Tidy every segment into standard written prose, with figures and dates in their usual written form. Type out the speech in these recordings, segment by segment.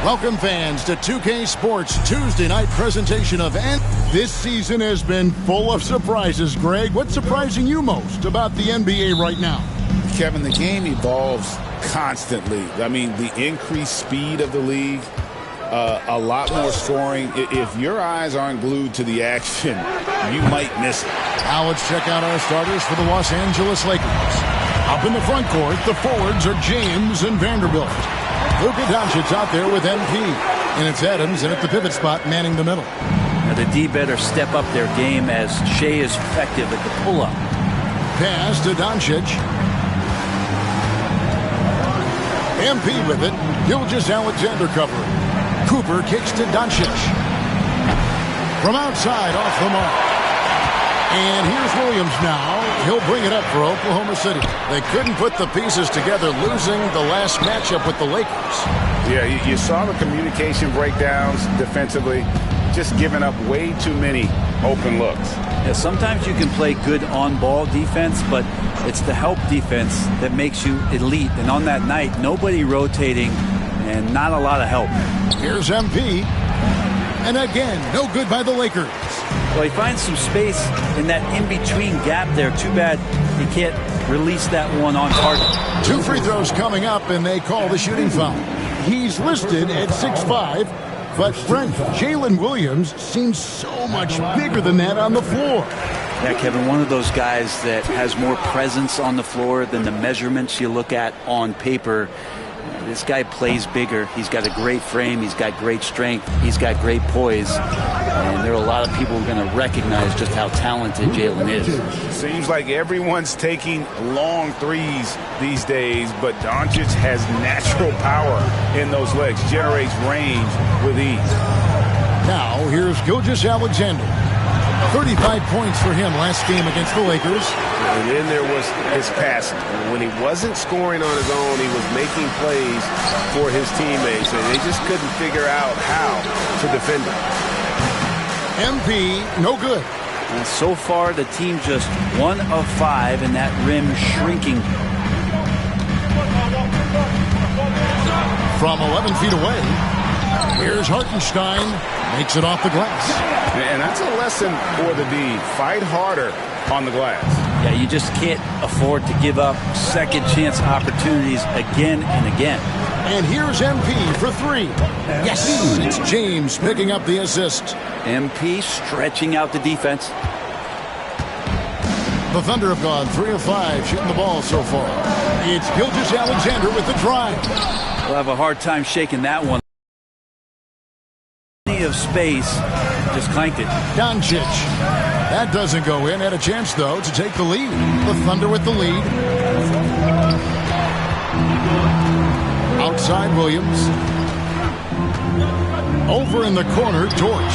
Welcome, fans, to 2K Sports Tuesday night presentation of This season has been full of surprises, Greg. What's surprising you most about the NBA right now? Kevin, the game evolves constantly. I mean, the increased speed of the league, a lot more scoring. If your eyes aren't glued to the action, you might miss it. Now let's check out our starters for the Los Angeles Lakers. Up in the front court, the forwards are James and Vanderbilt. Luka Doncic out there with MP. And it's Adams, and at the pivot spot, manning the middle. Now the D better step up their game as Shea is effective at the pull-up. Pass to Doncic. MP with it. Gilgeous-Alexander covering. Cooper kicks to Doncic. From outside, off the mark. And here's Williams now. He'll bring it up for Oklahoma City. They couldn't put the pieces together, losing the last matchup with the Lakers. Yeah, you saw the communication breakdowns defensively, just giving up way too many open looks. Yeah, sometimes you can play good on-ball defense, but it's the help defense that makes you elite. And on that night, nobody rotating and not a lot of help. Here's MP. And again, no good by the Lakers. Well, he finds some space in that in-between gap there. Too bad he can't release that one on target. 2 free throws coming up, and they call the shooting foul. He's listed at 6'5", but Brent, Jalen Williams seems so much bigger than that on the floor. Yeah, Kevin, one of those guys that has more presence on the floor than the measurements you look at on paper. This guy plays bigger. He's got a great frame. He's got great strength. He's got great poise. And there are a lot of people who are going to recognize just how talented Jalen is. Seems like everyone's taking long threes these days, but Doncic has natural power in those legs, generates range with ease. Now, here's Gilgeous-Alexander. 35 points for him last game against the Lakers. And then there was his passing. When he wasn't scoring on his own, he was making plays for his teammates, and they just couldn't figure out how to defend him. MP, no good. And so far, the team just 1 of 5, and that rim shrinking. From 11 feet away, here's Hartenstein. Makes it off the glass. And that's a lesson for the D. Fight harder on the glass. Yeah, you just can't afford to give up second chance opportunities again and again. And here's MP for 3. Yes, it's James picking up the assist. MP stretching out the defense. The Thunder have gone 3 of 5 shooting the ball so far. It's Gilgeous-Alexander with the drive. We'll have a hard time shaking that one. Of space, just clanked it. Doncic. That doesn't go in. Had a chance, though, to take the lead. The Thunder with the lead. Outside Williams. Over in the corner, Dort.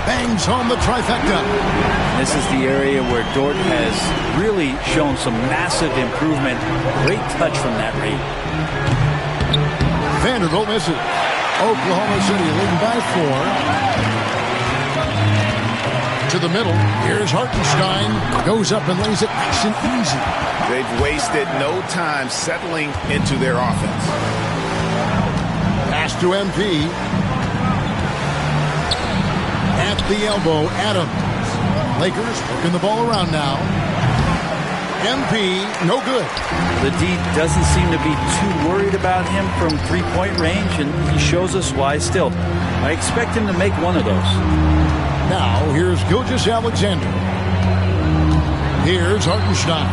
Bangs home the trifecta. This is the area where Dort has really shown some massive improvement. Great touch from that rate. Vanderbilt misses. Oklahoma City leading by 4. To the middle. Here's Hartenstein. Goes up and lays it nice and easy. They've wasted no time settling into their offense. Pass to MP. At the elbow, Adams. Lakers working the ball around now. MP, no good. The D doesn't seem to be too worried about him from three-point range, and he shows us why still. I expect him to make one of those. Now, here's Gilgeous-Alexander. Here's Hartenstein.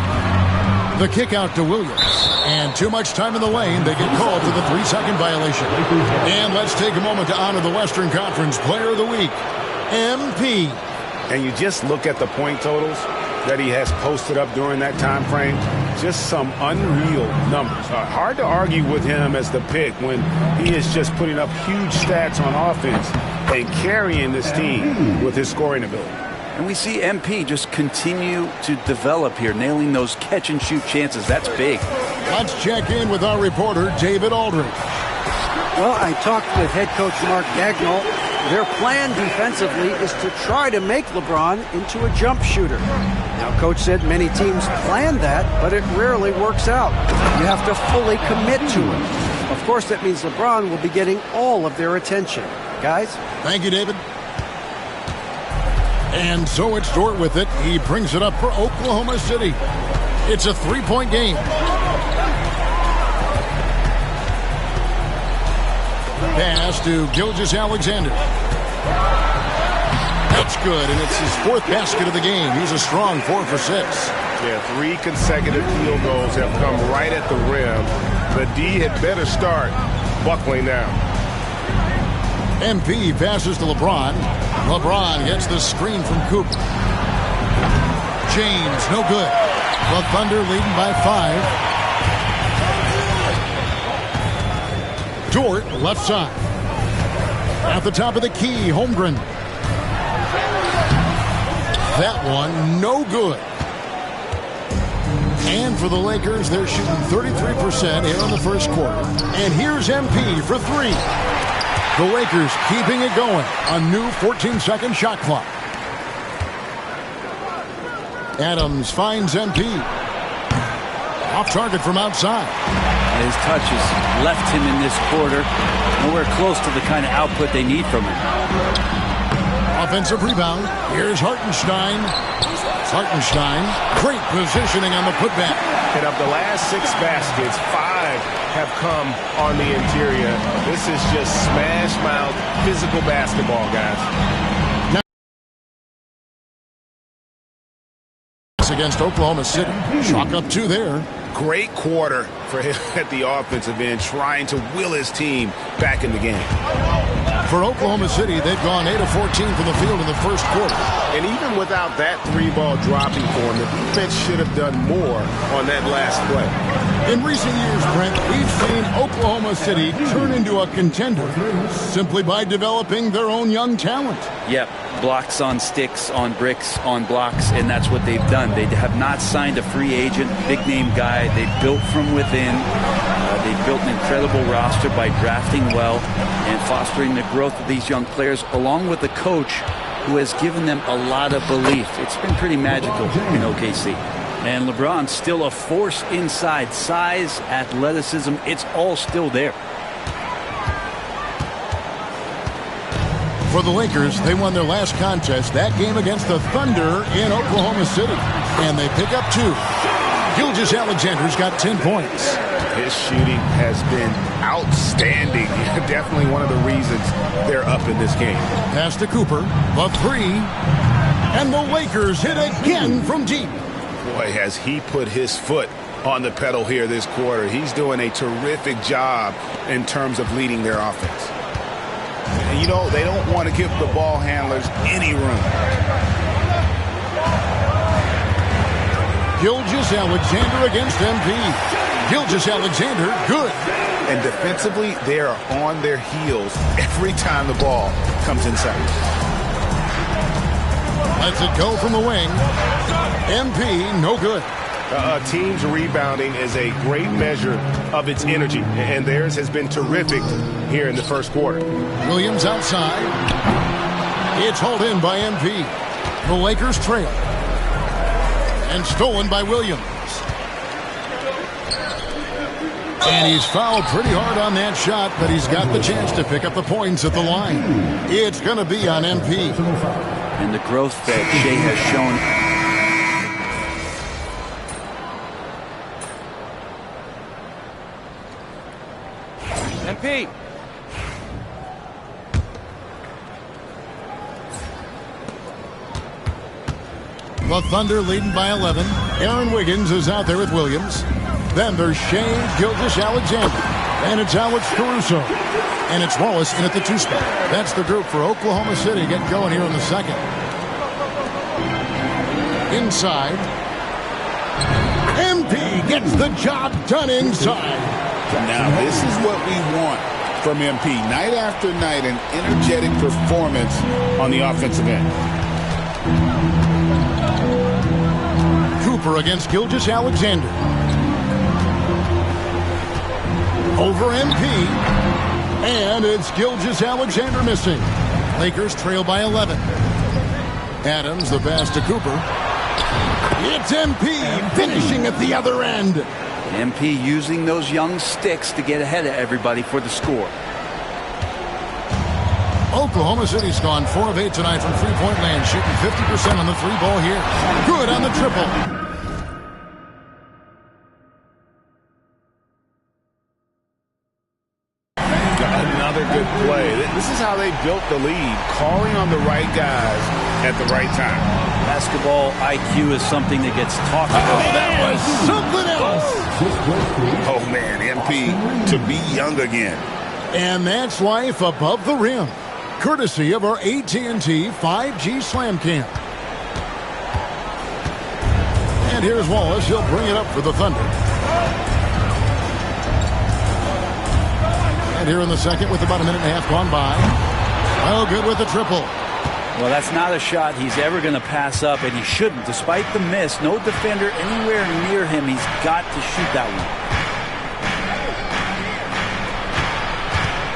The kick out to Williams. And too much time in the lane. They get called for the 3-second violation. And let's take a moment to honor the Western Conference Player of the Week, MP. And you just look at the point totals that he has posted up during that time frame. Just some unreal numbers. Hard to argue with him as the pick when he is just putting up huge stats on offense and carrying this team with his scoring ability. And we see MP just continue to develop here, nailing those catch-and-shoot chances. That's big. Let's check in with our reporter, David Aldridge. Well, I talked with head coach Mark Dagnall, their plan defensively is to try to make LeBron into a jump shooter. Now, Coach said many teams plan that, but it rarely works out. You have to fully commit to it. Of course, that means LeBron will be getting all of their attention. Guys? Thank you, David. And so it's Dort with it. He brings it up for Oklahoma City. It's a three-point game. Pass to Gilgeous-Alexander. That's good, and it's his fourth basket of the game. He's a strong 4 for 6. Yeah, 3 consecutive field goals have come right at the rim. The D had better start buckling now. MP passes to LeBron. LeBron gets the screen from Cooper. James, no good. The Thunder leading by 5. Dort, left side. At the top of the key, Holmgren. That one, no good. And for the Lakers, they're shooting 33% here in the first quarter. And here's MP for 3. The Lakers keeping it going. A new 14-second shot clock. Adams finds MP. Off target from outside. His touch has left him in this quarter. Nowhere close to the kind of output they need from him. Offensive rebound. Here's Hartenstein. Hartenstein. Great positioning on the putback. And of the last 6 baskets, 5 have come on the interior. This is just smash mouth physical basketball, guys. Against Oklahoma City. Chalk up 2 there. Great quarter for him at the offensive end, trying to will his team back in the game. For Oklahoma City, they've gone 8 of 14 from the field in the first quarter. And even without that 3-ball dropping for him, the defense should have done more on that last play. In recent years, Brent, we've seen Oklahoma City turn into a contender simply by developing their own young talent. Yep, blocks on sticks, on bricks, on blocks, and that's what they've done. They have not signed a free agent, big-name guy. They built from within. They built an incredible roster by drafting well and fostering the growth of these young players, along with a coach who has given them a lot of belief. It's been pretty magical in OKC. And LeBron's still a force inside. Size, athleticism, it's all still there. For the Lakers, they won their last contest, that game against the Thunder in Oklahoma City. And they pick up 2. Gilgeous-Alexander's got 10 points. His shooting has been outstanding. Definitely one of the reasons they're up in this game. Pass to Cooper, the 3. And the Lakers hit again from deep. Boy, has he put his foot on the pedal here this quarter. He's doing a terrific job in terms of leading their offense. And, you know, they don't want to give the ball handlers any room. Gilgeous-Alexander against MP. Gilgeous-Alexander, good. And defensively, they are on their heels every time the ball comes inside. Lets it go from the wing. MP, no good. Team's rebounding is a great measure of its energy, and theirs has been terrific here in the first quarter. Williams outside. It's hauled in by MP. The Lakers trail. And stolen by Williams. And he's fouled pretty hard on that shot, but he's got the chance to pick up the points at the line. It's going to be on MP. And the growth that Shea has shown. MP. The Thunder leading by 11. Aaron Wiggins is out there with Williams. Then there's Shea Gilgeous-Alexander. And it's Alex Caruso. And it's Wallace in at the 2 spot. That's the group for Oklahoma City getting going here in the second. Inside. MP gets the job done inside. Now, this is what we want from MP. Night after night, an energetic performance on the offensive end. Cooper against Gilgeous-Alexander. Over MP. And it's Gilgeous-Alexander missing. Lakers trail by 11. Adams, the pass to Cooper. It's MP finishing at the other end. MP using those young sticks to get ahead of everybody for the score. Oklahoma City's gone 4 of 8 tonight from three-point land, shooting 50% on the three ball here. Good on the triple. Another good play. This is how they built the lead, calling on the right guys at the right time. Basketball IQ is something that gets talked about. That was something else. Oh, man, MP to be young again. And that's life above the rim, courtesy of our AT&T 5G Slam Cam. And here's Wallace. He'll bring it up for the Thunder. And here in the second with about a minute and a half gone by. Oh, good with the triple. Well, that's not a shot he's ever going to pass up, and he shouldn't. Despite the miss, no defender anywhere near him. He's got to shoot that one.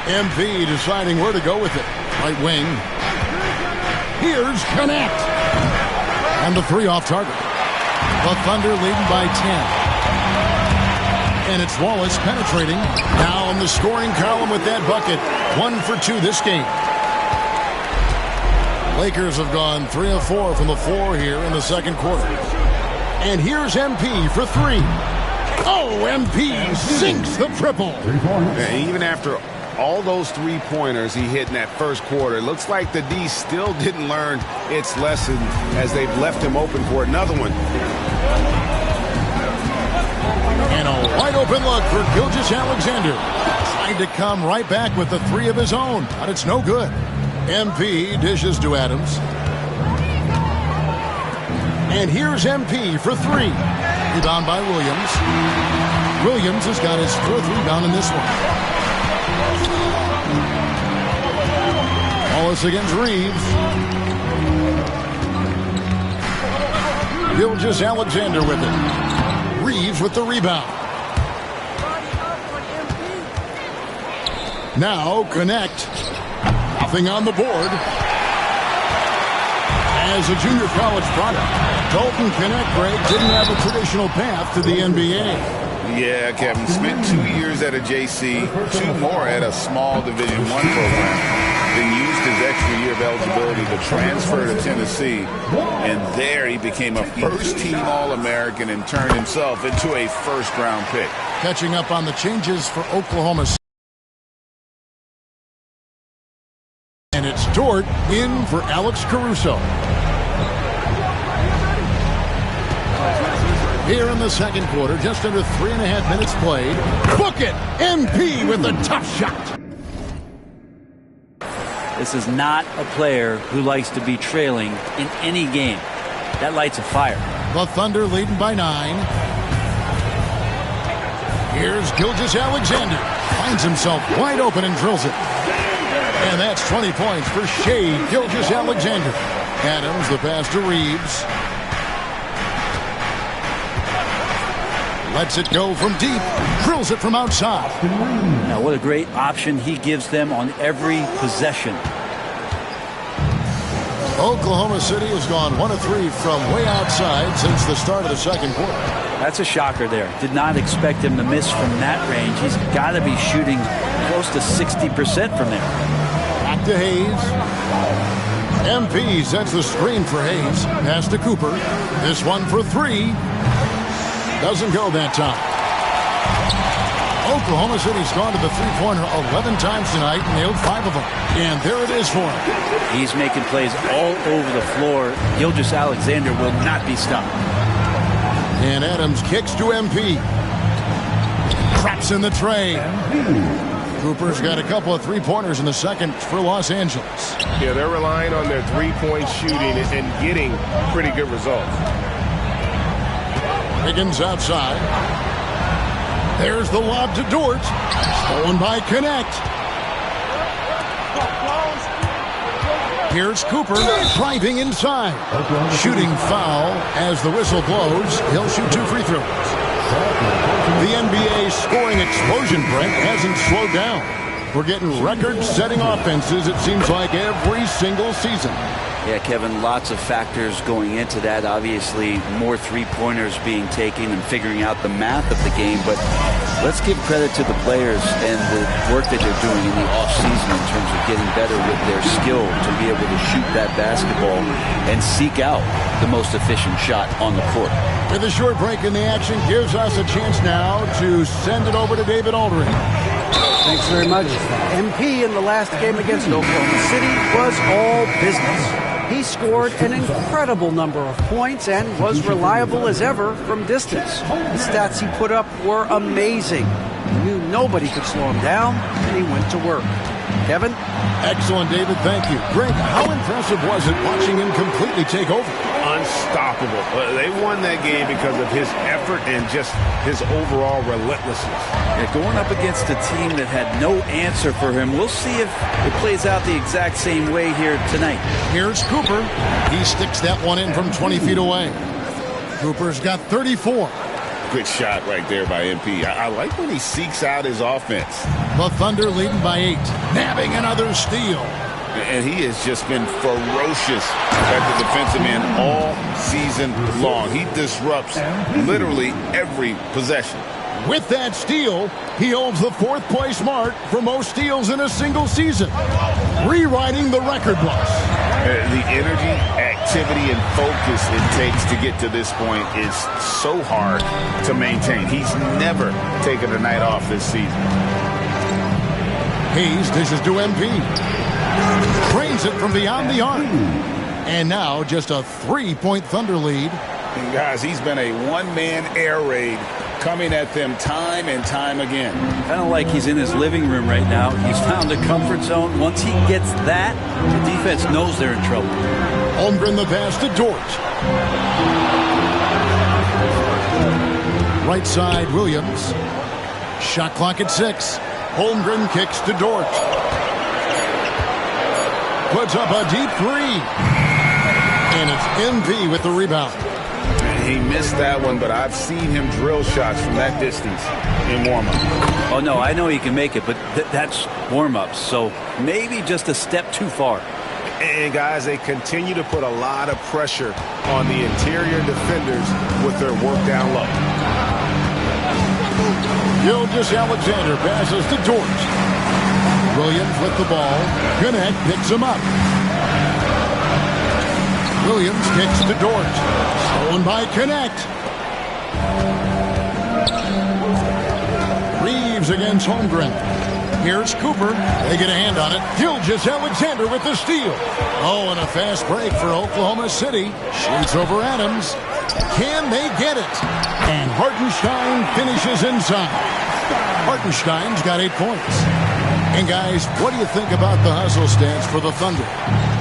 MP deciding where to go with it. Right wing. Here's Connect. And the three off target. The Thunder leading by 10. And it's Wallace penetrating. Now in the scoring column with that bucket. 1 for 2 this game. Lakers have gone 3 of 4 from the floor here in the second quarter. And here's MP for 3. Oh, MP sinks the triple. And even after all those three-pointers he hit in that first quarter, it looks like the D still didn't learn its lesson as they've left him open for another one. And a wide open look for Gilgeous-Alexander. Trying to come right back with the 3 of his own, but it's no good. MP dishes to Adams. And here's MP for 3. Rebound by Williams. Williams has got his 4th rebound in this one. Wallace against Reeves. Gilgeous-Alexander with it. Reeves with the rebound. Now Connect. Nothing on the board. As a junior college product, Dalton Connect, Greg, didn't have a traditional path to the NBA. Yeah, Kevin. Spent 2 years at a JC, 2 more at a small Division I program. Then used his extra year of eligibility to transfer to Tennessee. And there he became a first-team All-American and turned himself into a first-round pick. Catching up on the changes for Oklahoma City. And it's Dort in for Alex Caruso. Here in the second quarter, just under 3.5 minutes played. Book it! MP with a tough shot. This is not a player who likes to be trailing in any game. That lights a fire. The Thunder leading by 9. Here's Gilgeous-Alexander. Finds himself wide open and drills it. And that's 20 points for Shai Gilgeous-Alexander. Adams, the pass to Reeves. Lets it go from deep. Drills it from outside. Now, what a great option he gives them on every possession. Oklahoma City has gone 1 of 3 from way outside since the start of the second quarter. That's a shocker there. Did not expect him to miss from that range. He's got to be shooting close to 60% from there. Back to Hayes. MP sets the screen for Hayes. Pass to Cooper. This one for 3. Doesn't go that time. Oklahoma City's gone to the three-pointer 11 times tonight and nailed 5 of them. And there it is for him. He's making plays all over the floor. Gilgeous-Alexander will not be stopped. And Adams kicks to MP. Traps in the tray. Cooper's got a couple of three-pointers in the second for Los Angeles. Yeah, they're relying on their three-point shooting and getting pretty good results. Higgins outside. There's the lob to Dort. Stolen by Connect. Here's Cooper driving inside. Shooting foul as the whistle blows. He'll shoot 2 free throws. The NBA scoring explosion, Brent, hasn't slowed down. We're getting record-setting offenses, it seems like, every single season. Yeah, Kevin, lots of factors going into that. Obviously, more three-pointers being taken and figuring out the math of the game. But let's give credit to the players and the work that they're doing in the off-season in terms of getting better with their skill to be able to shoot that basketball and seek out the most efficient shot on the court. With a short break in the action, gives us a chance now to send it over to David Aldridge. Thanks very much. MP in the last game against Oklahoma City was all business. He scored an incredible number of points and was reliable as ever from distance. The stats he put up were amazing. He knew nobody could slow him down, and he went to work. Kevin? Excellent, David. Thank you. Greg, how impressive was it watching him completely take over? Unstoppable. They won that game because of his effort and just his overall relentlessness. Yeah, going up against a team that had no answer for him. We'll see if it plays out the exact same way here tonight. Here's Cooper. He sticks that one in from 20 feet away. Cooper's got 34. Good shot right there by MP. I like when he seeks out his offense. The Thunder leading by 8. Nabbing another steal. And he has just been ferocious at the defensive end all season long. He disrupts literally every possession. With that steal, he holds the 4th place mark for most steals in a single season, rewriting the record books. The energy, activity, and focus it takes to get to this point is so hard to maintain. He's never taken a night off this season. Hayes dishes to MP. Trains it from beyond the arc. And now just a 3-point Thunder lead. And guys, he's been a one-man air raid coming at them time and time again. Kind of like he's in his living room right now. He's found a comfort zone. Once he gets that, the defense knows they're in trouble. Holmgren the pass to Dort. Right side, Williams. Shot clock at 6. Holmgren kicks to Dort. Puts up a deep 3. And it's MP with the rebound. He missed that one, but I've seen him drill shots from that distance in warm-up. Oh, no, I know he can make it, but that's warm-ups, so maybe just a step too far. And, guys, they continue to put a lot of pressure on the interior defenders with their work down low. Gilgeous-Alexander passes to Dort. Williams with the ball. Gannett picks him up. Williams kicks to Dort. Stolen by Connect. Reeves against Holmgren. Here's Cooper. They get a hand on it. Gilgeous-Alexander with the steal. Oh, and a fast break for Oklahoma City. Shoots over Adams. Can they get it? And Hartenstein finishes inside. Hartenstein's got 8 points. And, guys, what do you think about the hustle stance for the Thunder?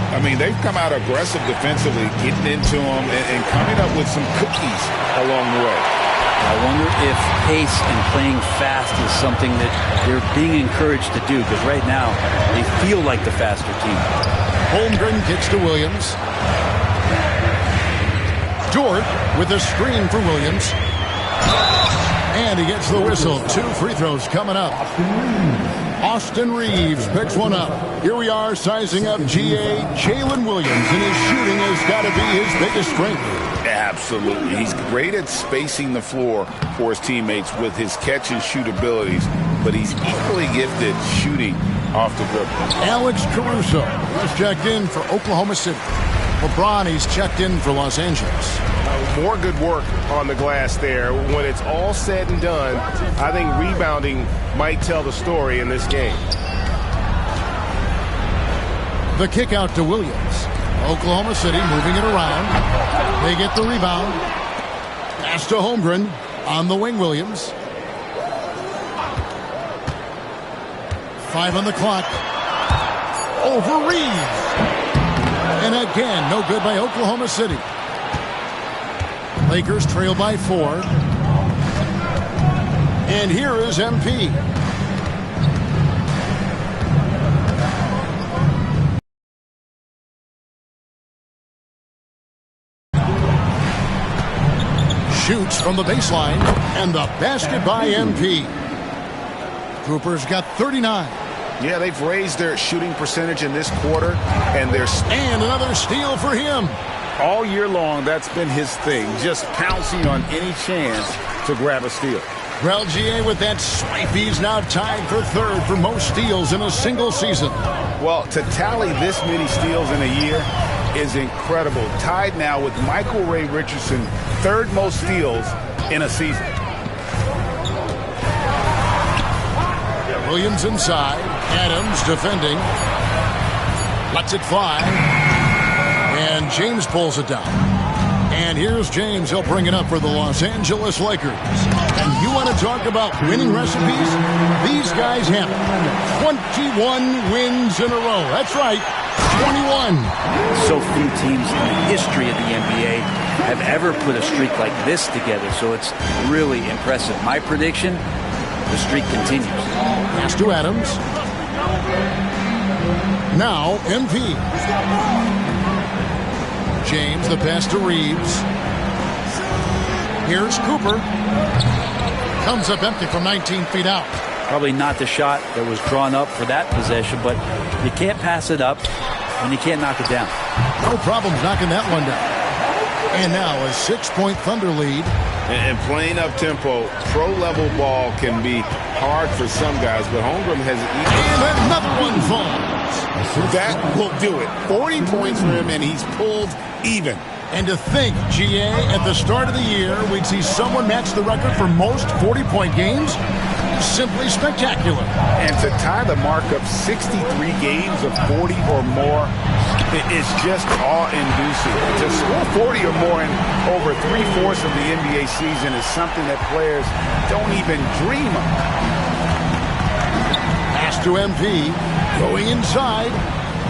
I mean, they've come out aggressive defensively, getting into them and coming up with some cookies along the way. I wonder if pace and playing fast is something that they're being encouraged to do, because right now they feel like the faster team. Holmgren kicks to Williams. Dort with a screen for Williams. And he gets the whistle. 2 free throws coming up. Austin Reeves picks one up. Here we are sizing up G.A. Jalen Williams, and his shooting has got to be his biggest strength. Absolutely. He's great at spacing the floor for his teammates with his catch and shoot abilities, but he's equally gifted shooting off the dribble. Alex Caruso has checked in for Oklahoma City. LeBron, he's checked in for Los Angeles. More good work on the glass there. When it's all said and done, I think rebounding might tell the story in this game. The kick out to Williams. Oklahoma City moving it around. They get the rebound. Pass to Holmgren on the wing, Williams. 5 on the clock. Over Reeves. And again, no good by Oklahoma City. Lakers trail by 4. And here is MP. Shoots from the baseline, and the basket by MP. Cooper's got 39. Yeah, they've raised their shooting percentage in this quarter, and and another steal for him. All year long, that's been his thing, just pouncing on any chance to grab a steal. Well, GA, with that swipe, he's now tied for third for most steals in a single season. Well, to tally this many steals in a year is incredible. Tied now with Michael Ray Richardson, third most steals in a season. Williams inside. Adams defending. Lets it fly. And James pulls it down. And here's James. He'll bring it up for the Los Angeles Lakers. And you want to talk about winning recipes? These guys have it. 21 wins in a row. That's right, 21. So few teams in the history of the NBA have ever put a streak like this together, so it's really impressive. My prediction, the streak continues. Pass to Adams. Now, MP. James, the pass to Reeves. Here's Cooper. Comes up empty from 19 feet out. Probably not the shot that was drawn up for that possession, but you can't pass it up and you can't knock it down. No problems knocking that one down. And now a 6-point Thunder lead. And playing up-tempo, pro-level ball can be hard for some guys, but Holmgren has And another one falls. That will do it. 40 points for him, and he's pulled even. And to think, GA, at the start of the year, we'd see someone match the record for most 40-point games? Simply spectacular. And to tie the mark of 63 games of 40 or more, it's just awe-inducing. To score 40 or more in over 3/4 of the NBA season is something that players don't even dream of. Pass to MP. Going inside.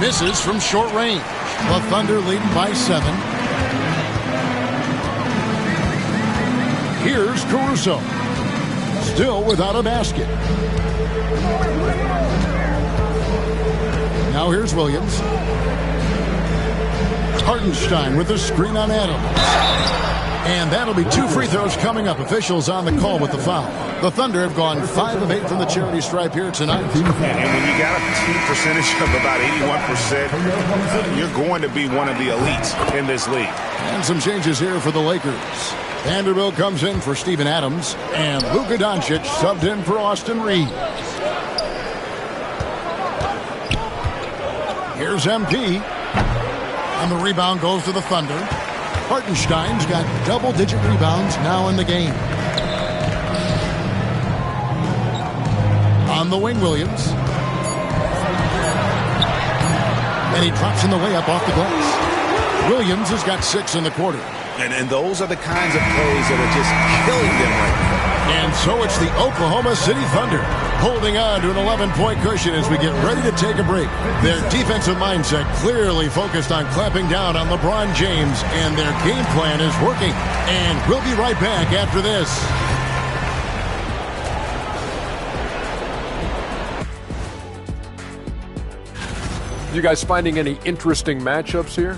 Misses from short range. The Thunder leading by 7. Here's Caruso. Still without a basket. Now here's Williams. Hartenstein with a screen on Adams. And that'll be 2 free throws coming up. Officials on the call with the foul. The Thunder have gone 5 of 8 from the charity stripe here tonight. And when you got a team percentage of about 81%, you're going to be one of the elites in this league. And some changes here for the Lakers. Vanderbilt comes in for Steven Adams, and Luka Doncic subbed in for Austin Reeves. Here's MP. And the rebound goes to the Thunder. Hartenstein's got double-digit rebounds now in the game. On the wing, Williams. And he drops in the layup off the glass. Williams has got 6 in the quarter. And those are the kinds of plays that are just killing them right now. And so it's the Oklahoma City Thunder holding on to an 11-point cushion as we get ready to take a break. Their defensive mindset clearly focused on clamping down on LeBron James, and their game plan is working. And we'll be right back after this. You guys finding any interesting matchups here?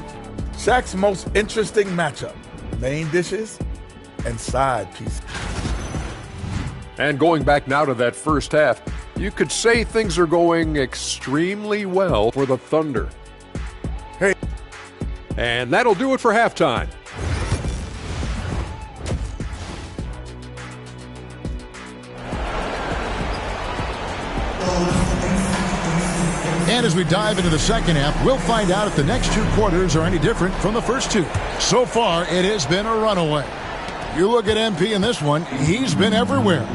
Shaq's most interesting matchup: main dishes and side pieces. And going back now to that first half, you could say things are going extremely well for the Thunder. Hey. And that'll do it for halftime. And as we dive into the second half, we'll find out if the next 2 quarters are any different from the first 2. So far, it has been a runaway. You look at MP in this one, he's been everywhere.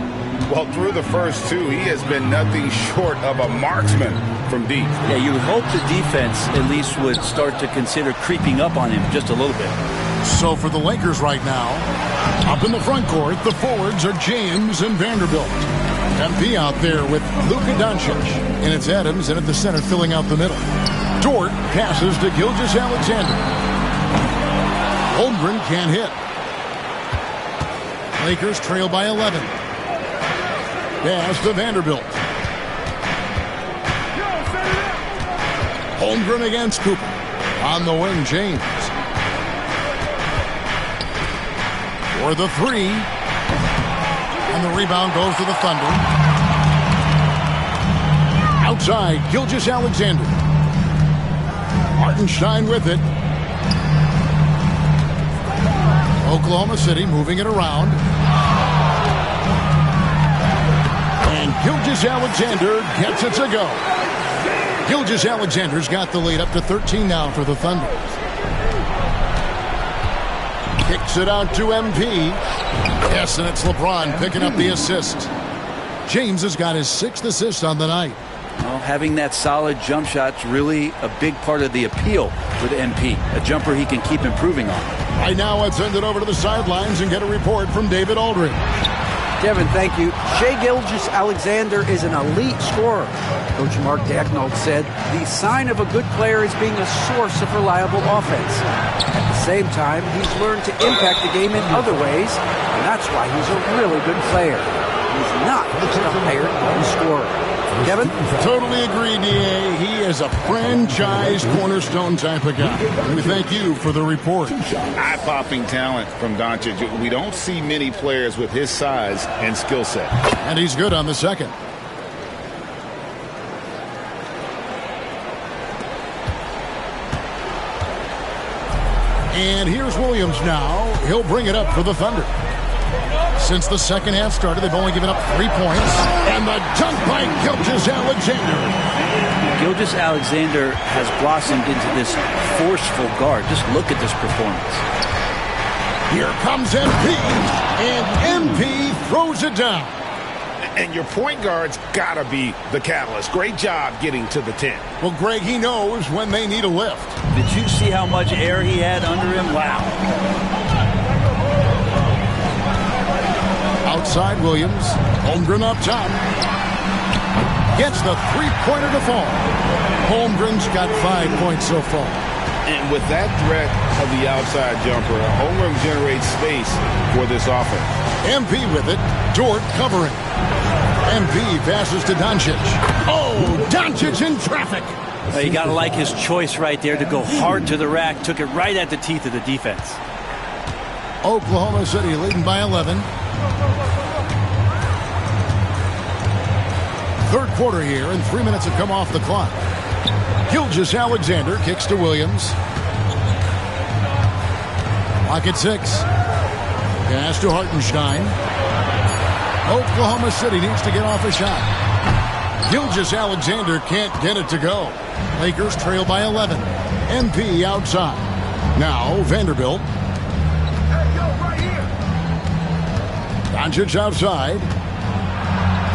Well, through the first 2, he has been nothing short of a marksman from deep. Yeah, you would hope the defense at least would start to consider creeping up on him just a little bit. So for the Lakers right now, up in the front court, the forwards are James and Vanderbilt. MP out there with Luka Doncic. And it's Adams in at the center filling out the middle. Dort passes to Gilgeous-Alexander. Holmgren can't hit. Lakers trail by 11. Pass to Vanderbilt. Holmgren against Cooper. On the wing, James. For the 3. And the rebound goes to the Thunder. Outside, Gilgeous-Alexander. Hartenstein with it. Oklahoma City moving it around. And Gilgeous-Alexander gets it to go. Gilgeous-Alexander's got the lead up to 13 now for the Thunder. Kicks it out to MP. Yes, and it's LeBron picking up the assist. James has got his 6th assist on the night. Well, having that solid jump shot's really a big part of the appeal with MP. A jumper he can keep improving on. Right now, let's send it over to the sidelines and get a report from David Aldridge. Kevin, thank you. Shai Gilgeous-Alexander is an elite scorer. Coach Mark Daigneault said the sign of a good player is being a source of reliable offense. At the same time, he's learned to impact the game in other ways, and that's why he's a really good player. He's not just a hired gun scorer. Kevin? Totally agree, D.A. He is a franchise cornerstone type of guy. And we thank you for the report. Eye-popping talent from Doncic. We don't see many players with his size and skill set. And he's good on the second. And here's Williams now. He'll bring it up for the Thunder. Since the second half started, they've only given up 3 points. And the dunk by Gilgeous-Alexander. Gilgeous-Alexander has blossomed into this forceful guard. Just look at this performance. Here comes MP. And MP throws it down. And your point guard's got to be the catalyst. Great job getting to the 10. Well, Greg, he knows when they need a lift. Did you see how much air he had under him? Wow. Outside Williams. Holmgren up top. Gets the three-pointer to fall. Holmgren's got 5 points so far. And with that threat of the outside jumper, Holmgren generates space for this offense. MP with it. Dort covering. MP passes to Doncic. Oh, Doncic in traffic. Well, you got to like his choice right there to go hard to the rack. Took it right at the teeth of the defense. Oklahoma City leading by 11. Third quarter here, and 3 minutes have come off the clock. Gilgeous-Alexander kicks to Williams. Clock at 6. Pass to Hartenstein. Oklahoma City needs to get off a shot. Gilgeous-Alexander can't get it to go. Lakers trail by 11. MP outside. Now Vanderbilt. Doncic outside.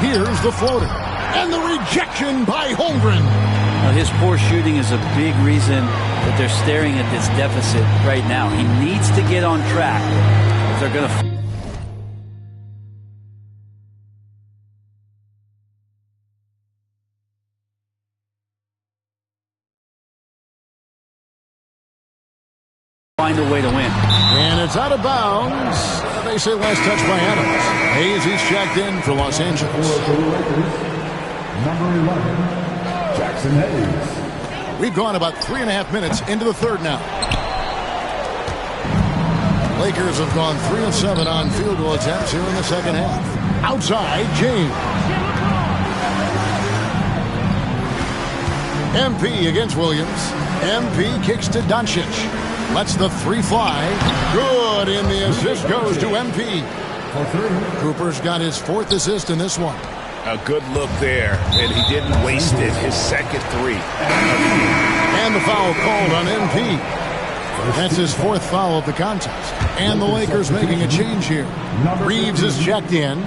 Here's the floater. And the rejection by Holmgren. Now, his poor shooting is a big reason that they're staring at this deficit right now. He needs to get on track if they're going to find a way to win. And it's out of bounds. They say last touch by Adams. Hayes, he's checked in for Los Angeles. Number 11, Jackson Hayes. We've gone about 3.5 minutes into the third now. Lakers have gone 3 of 7 on field goal attempts here in the second half. Outside, James. MP against Williams. MP kicks to Doncic. Lets the three fly. Good, and the assist goes to MP. Cooper's got his 4th assist in this one. A good look there, and he didn't waste it. His second 3. And the foul called on MP. That's his 4th foul of the contest. And the Lakers making a change here. Reeves is checked in.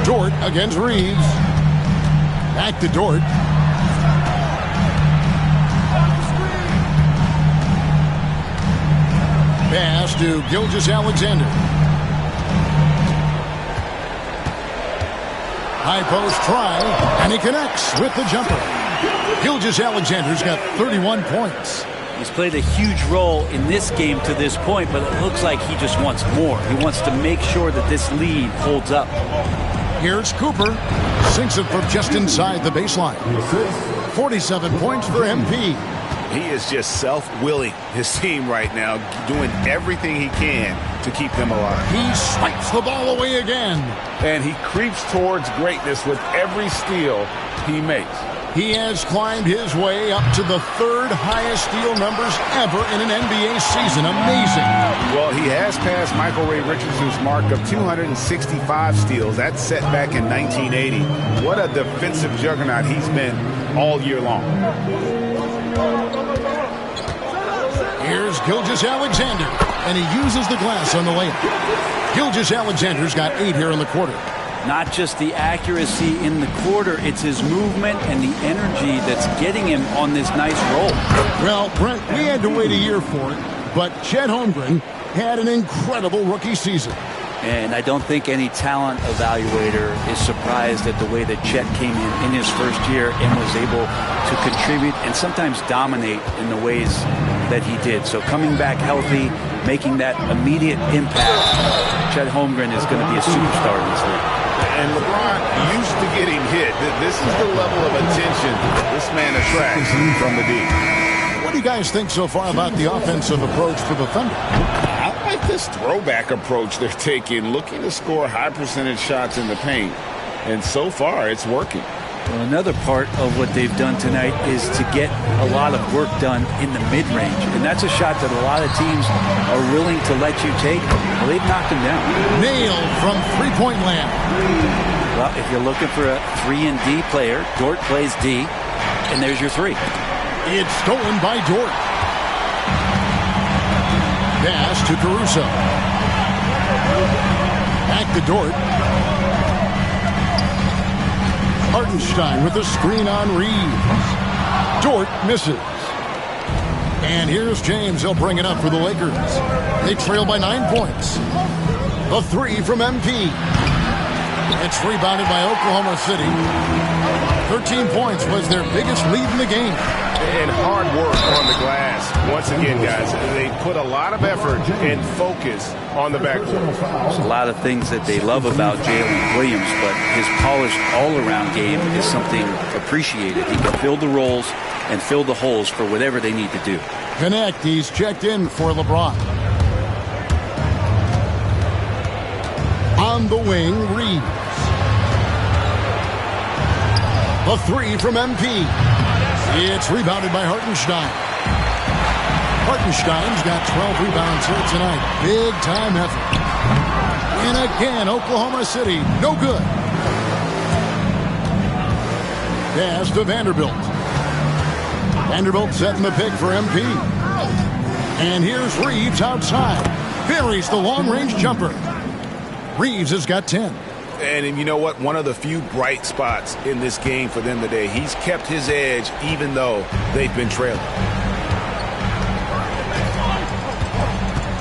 Dort against Reeves. Back to Dort. Pass to Gilgeous-Alexander. High post try, and he connects with the jumper. Gilgeous-Alexander's got 31 points. He's played a huge role in this game to this point, but it looks like he just wants more. He wants to make sure that this lead holds up. Here's Cooper. Sinks it from just inside the baseline. 47 points for MP. He is just self-willing his team right now, doing everything he can to keep them alive. He swipes the ball away again. And he creeps towards greatness with every steal he makes. He has climbed his way up to the third highest steal numbers ever in an NBA season. Amazing. Well, he has passed Michael Ray Richardson's mark of 265 steals. That's set back in 1980. What a defensive juggernaut he's been all year long. Here's Gilgeous-Alexander, and he uses the glass on the layup. Gilgeous-Alexander's got 8 here in the quarter. Not just the accuracy in the quarter, it's his movement and the energy that's getting him on this nice roll. Well, Brent, we had to wait a year for it, but Chet Holmgren had an incredible rookie season. And I don't think any talent evaluator is surprised at the way that Chet came in his first year and was able to contribute and sometimes dominate in the ways that he did. So coming back healthy, making that immediate impact, Chet Holmgren is going to be a superstar in this league. And LeBron used to getting hit. This is the level of attention this man attracts from the D. What do you guys think so far about the offensive approach for the Thunder? I like this throwback approach they're taking, looking to score high percentage shots in the paint. And so far, it's working. Well, another part of what they've done tonight is to get a lot of work done in the mid-range. And that's a shot that a lot of teams are willing to let you take. Well, they've knocked him down. Nailed from three-point land. Well, if you're looking for a 3-and-D player, Dort plays D, and there's your 3. It's stolen by Dort. Pass to Caruso. Back to Dort. Hartenstein with the screen on Reeves. Dort misses. And here's James. He'll bring it up for the Lakers. They trail by 9 points. A 3 from MP. It's rebounded by Oklahoma City. 13 points was their biggest lead in the game. And hard work on the glass. Once again, guys, they put a lot of effort and focus on the backcourt. There's a lot of things that they love about Jalen Williams, but his polished all-around game is something appreciated. He can fill the roles and fill the holes for whatever they need to do. Connect. He's checked in for LeBron. On the wing, Reeves. A 3 from MP. It's rebounded by Hartenstein. Hartenstein's got 12 rebounds here tonight. Big time effort. And again, Oklahoma City, no good. Pass to Vanderbilt. Vanderbilt setting the pick for MP. And here's Reeves outside. Buries the long-range jumper. Reeves has got 10. And you know what? One of the few bright spots in this game for them today. He's kept his edge even though they've been trailing.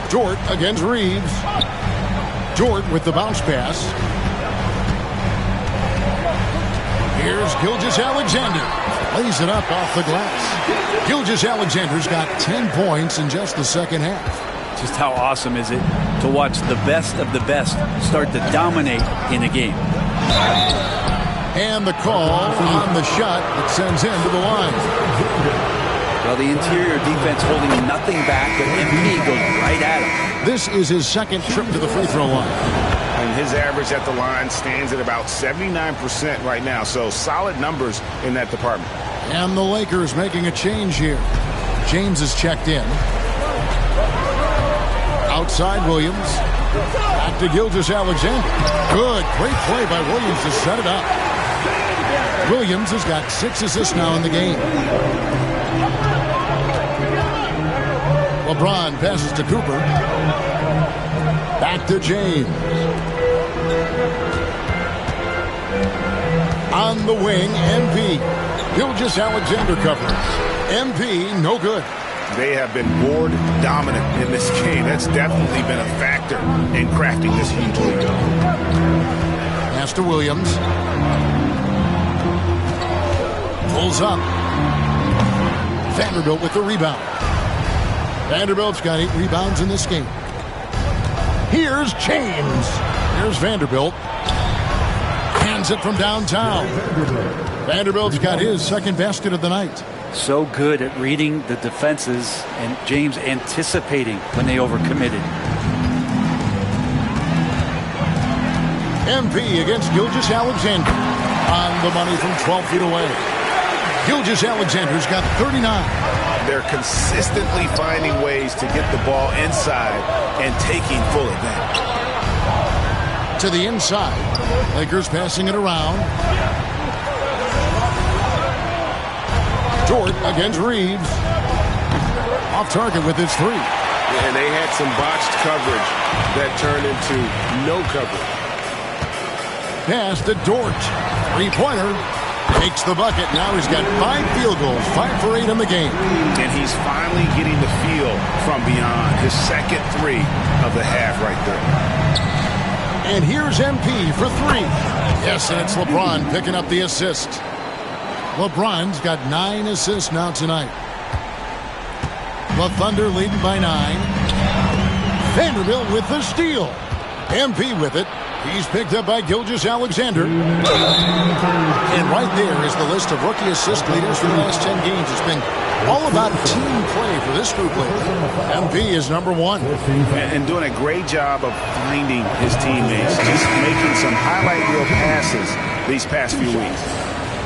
Dort against Reeves. Dort with the bounce pass. Here's Gilgeous-Alexander. Lays it up off the glass. Gilgeous-Alexander's got 10 points in just the second half. Just how awesome is it to watch the best of the best start to dominate in a game. And the call on the shot that sends him to the line. Well, the interior defense holding nothing back, but MP goes right at him. This is his second trip to the free throw line. And his average at the line stands at about 79% right now, so solid numbers in that department. And the Lakers making a change here. James is checked in. Outside Williams. Back to Gilgeous-Alexander. Good. Great play by Williams to set it up. Williams has got 6 assists now in the game. LeBron passes to Cooper. Back to James. On the wing, MP. Gilgeous-Alexander covers. MP, no good. They have been board dominant in this game. That's definitely been a factor in crafting this huge lead. Pass to Williams. Pulls up. Vanderbilt with the rebound. Vanderbilt's got 8 rebounds in this game. Here's James. Here's Vanderbilt. Hands it from downtown. Vanderbilt's got his second basket of the night. So good at reading the defenses, and James anticipating when they overcommitted. MP against Gilgeous-Alexander. On the money from 12 feet away. Gilgeous-Alexander's got 39. They're consistently finding ways to get the ball inside and taking full advantage. To the inside. Lakers passing it around. Dort against Reeves. Off target with his three. And they had some botched coverage that turned into no coverage. Pass to Dort. Three-pointer. Takes the bucket. Now he's got 5 field goals. 5 for 8 in the game. And he's finally getting the feel from beyond. His second three of the half right there. And here's MP for 3. Yes, and it's LeBron picking up the assist. LeBron's got 9 assists now tonight. The Thunder leading by 9. Vanderbilt with the steal. MP with it. He's picked up by Gilgeous-Alexander. And right there is the list of rookie assist leaders for the last 10 games. It's been all about team play for this group lately. MP is number 1. And doing a great job of finding his teammates. Just making some highlight reel passes these past few weeks.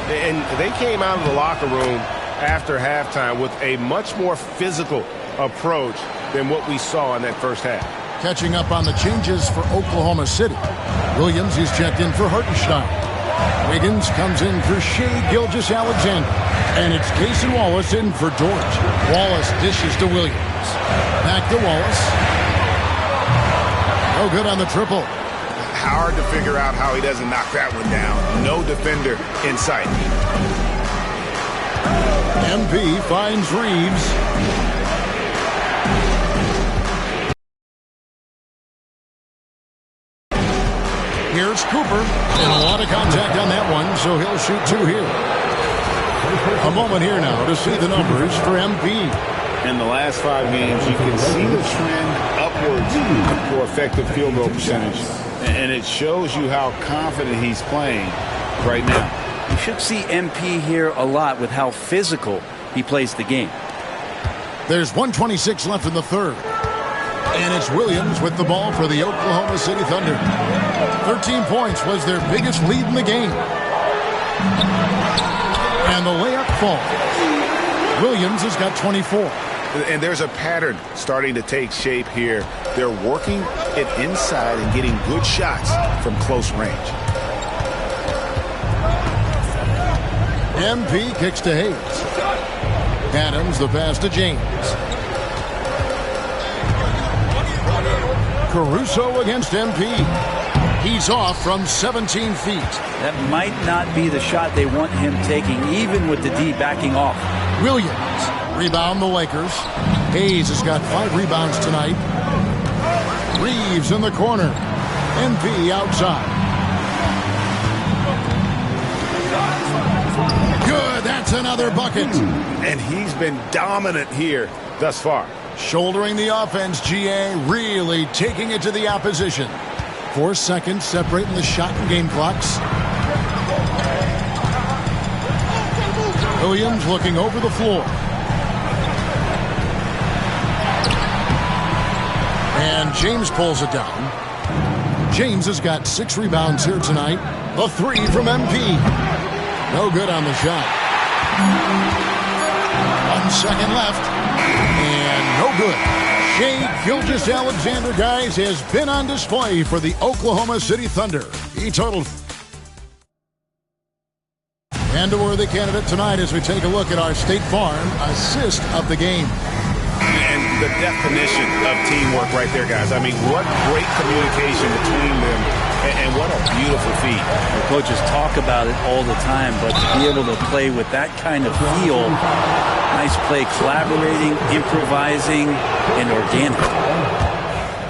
And they came out of the locker room after halftime with a much more physical approach than what we saw in that first half. Catching up on the changes for Oklahoma City. Williams is checked in for Hartenstein. Wiggins comes in for Shai Gilgeous-Alexander. And it's Cason Wallace in for Dort. Wallace dishes to Williams. Back to Wallace. No good on the triple. Hard to figure out how he doesn't knock that one down. No defender in sight. MP finds Reeves. Here's Cooper, and a lot of contact on that one, so he'll shoot 2 here. A moment here now to see the numbers for MP. In the last 5 games, you can see the trend upwards for effective field goal percentage, and it shows you how confident he's playing right now. You should see MP here a lot with how physical he plays the game. There's 1:26 left in the third. And it's Williams with the ball for the Oklahoma City Thunder. 13 points was their biggest lead in the game. And the layup falls. Williams has got 24. And there's a pattern starting to take shape here. They're working it inside and getting good shots from close range. MP kicks to Hayes. Adams the pass to James. Caruso against MP. He's off from 17 feet. That might not be the shot they want him taking, even with the D backing off. Williams. Rebound the Lakers. Hayes has got 5 rebounds tonight. Reeves in the corner. MP outside. Good. That's another bucket. And he's been dominant here thus far. Shouldering the offense, GA really taking it to the opposition. 4 seconds separating the shot and game clocks. Williams looking over the floor. And James pulls it down. James has got 6 rebounds here tonight. The 3 from MP. No good on the shot. 1 second left. And no good. Shai Gilgeous-Alexander, guys, has been on display for the Oklahoma City Thunder. He totaled. And a worthy candidate tonight as we take a look at our State Farm assist of the game. And the definition of teamwork right there, guys. I mean, what great communication between them, and what a beautiful feat. The coaches talk about it all the time, but to be able to play with that kind of feel, nice play, collaborating, improvising, and organic.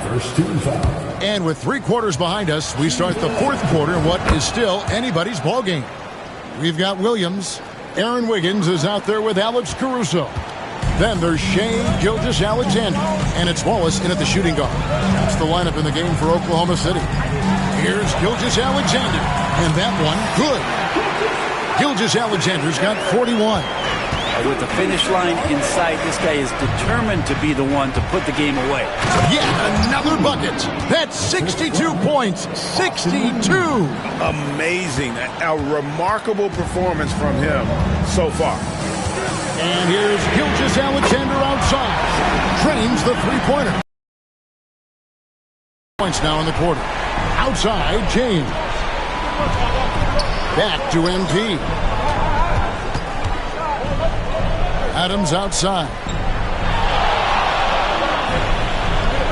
First team foul. And with 3 quarters behind us, we start the 4th quarter in what is still anybody's ball game. We've got Williams. Aaron Wiggins is out there with Alex Caruso. Then there's Shai Gilgeous-Alexander. And it's Wallace in at the shooting guard. That's the lineup in the game for Oklahoma City. Here's Gilgeous-Alexander. And that one, good. Gilgeous-Alexander's got 41. With the finish line in sight, this guy is determined to be the one to put the game away. Yet another bucket. That's 62 points. 62. Amazing. A remarkable performance from him so far. And here's Gilgeous-Alexander outside. Trains the three-pointer. Points now in the quarter. Outside, James. Back to MP. Adams outside.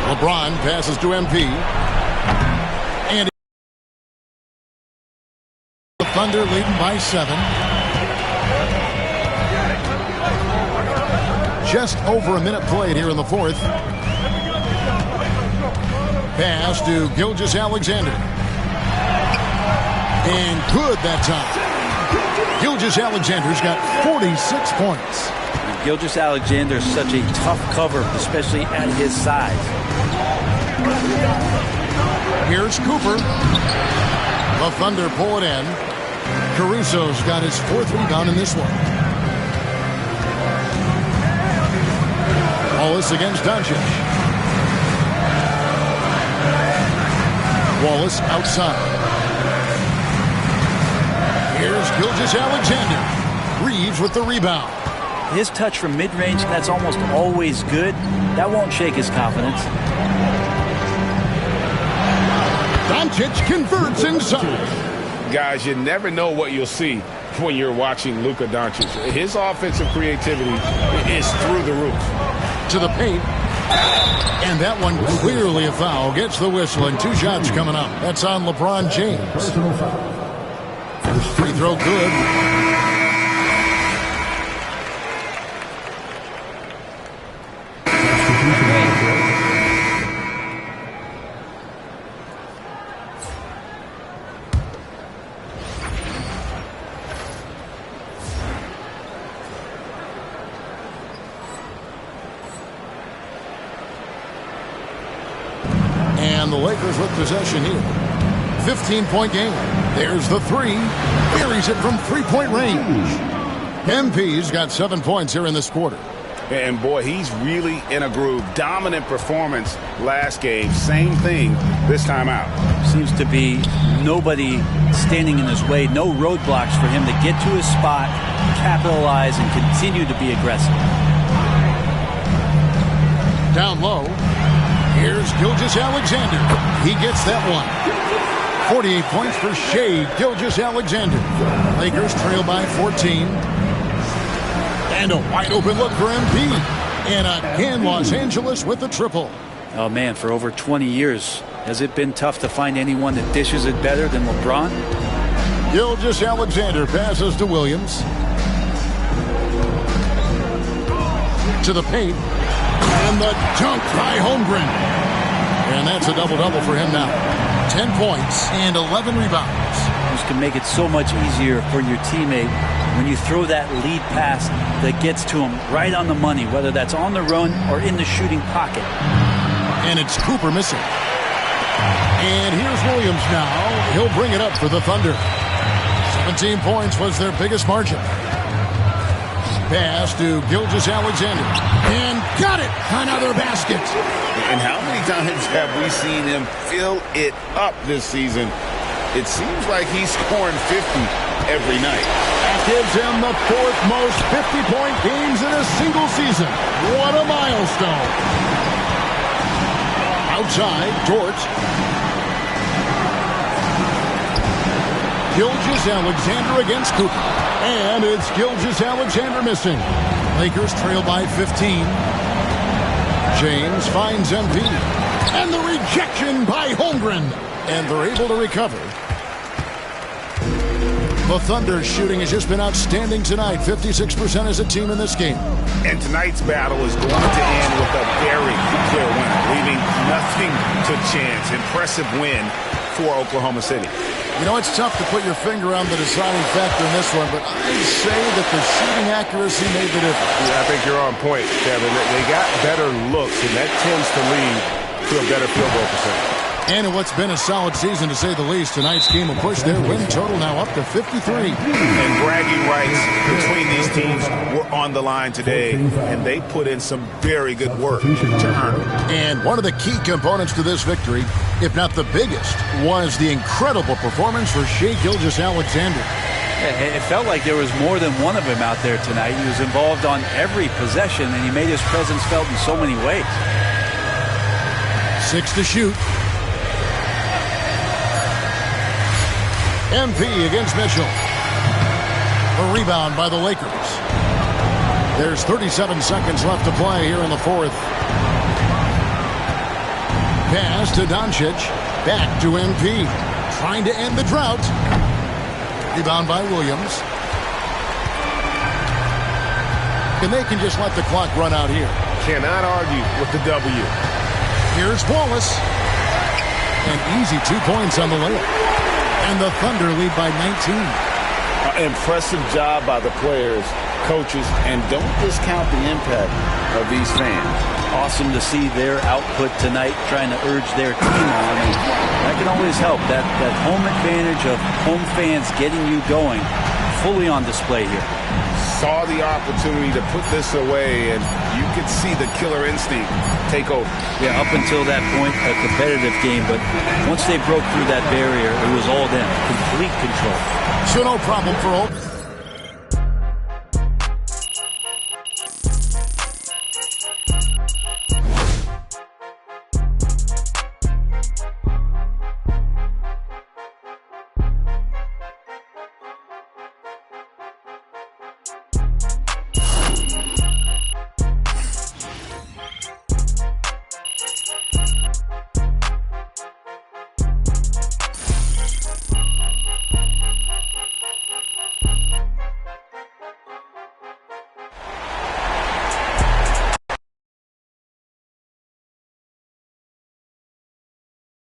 LeBron passes to MP. And the Thunder leading by 7. Just over a minute played here in the fourth. Pass to Gilgeous-Alexander. And good that time. Gilgeous-Alexander's got 46 points. Gilgeous-Alexander is such a tough cover, especially at his size. Here's Cooper. The Thunder pull it in. Caruso's got his 4th rebound in this one. Wallace against Doncic. Wallace outside. Here's Gilgeous-Alexander. Reeves with the rebound. His touch from mid-range, that's almost always good. That won't shake his confidence. Doncic converts inside. Guys, you never know what you'll see when you're watching Luka Doncic. His offensive creativity is through the roof. To the paint. And that one clearly a foul. Gets the whistle and 2 shots coming up. That's on LeBron James. Free throw good. And the Lakers with possession here. 15-point game. There's the 3. Buries it from 3-point range. MP's got 7 points here in this quarter. And boy, he's really in a groove. Dominant performance last game. Same thing this time out. Seems to be nobody standing in his way. No roadblocks for him to get to his spot, capitalize, and continue to be aggressive. Down low. Here's Gilgeous-Alexander. He gets that one. 48 points for Shai Gilgeous-Alexander. Lakers trail by 14. And a wide open look for MP. And again, Los Angeles with the triple. Oh, man, for over 20 years, has it been tough to find anyone that dishes it better than LeBron? Gilgeous-Alexander passes to Williams. To the paint. And the dunk by Holmgren. And that's a double-double for him now. 10 points and 11 rebounds. This can make it so much easier for your teammate when you throw that lead pass that gets to him right on the money, whether that's on the run or in the shooting pocket. And it's Cooper missing. And here's Williams now. He'll bring it up for the Thunder. 17 points was their biggest margin. Pass to Gilgeous-Alexander. And got it! Another basket. And how many times have we seen him fill it up this season? It seems like he's scoring 50 every night. That gives him the 4th most 50-point games in a single season. What a milestone. Outside, Dort. Gilgeous-Alexander against Cooper. And it's Gilgeous-Alexander missing. Lakers trail by 15. James finds MP. And the rejection by Holmgren. And they're able to recover. The Thunder's shooting has just been outstanding tonight. 56% as a team in this game. And tonight's battle is going to end with a very clear winner, leaving nothing to chance. Impressive win for Oklahoma City. You know, it's tough to put your finger on the deciding factor in this one, but I'd say that the shooting accuracy made the difference. Yeah, I think you're on point, Kevin. They got better looks, and that tends to lead to a better field goal percentage. And in what's been a solid season, to say the least, tonight's game will push their win total now up to 53. And bragging rights between these teams were on the line today, and they put in some very good work to earn it. And one of the key components to this victory, if not the biggest, was the incredible performance for Shai Gilgeous-Alexander. It felt like there was more than one of him out there tonight. He was involved on every possession, and he made his presence felt in so many ways. 6 to shoot. MP against Mitchell. A rebound by the Lakers. There's 37 seconds left to play here in the fourth. Pass to Doncic. Back to MP. Trying to end the drought. Rebound by Williams. And they can just let the clock run out here. Cannot argue with the W. Here's Wallace. An easy 2 points on the layup. And the Thunder lead by 19. Impressive job by the players, coaches, and don't discount the impact of these fans. Awesome to see their output tonight, trying to urge their team on. And that can always help. That home advantage of home fans getting you going, fully on display here. Saw the opportunity to put this away, and you could see the killer instinct take over. Yeah, up until that point, a competitive game, but once they broke through that barrier, it was all them. Complete control. So no problem for Oak.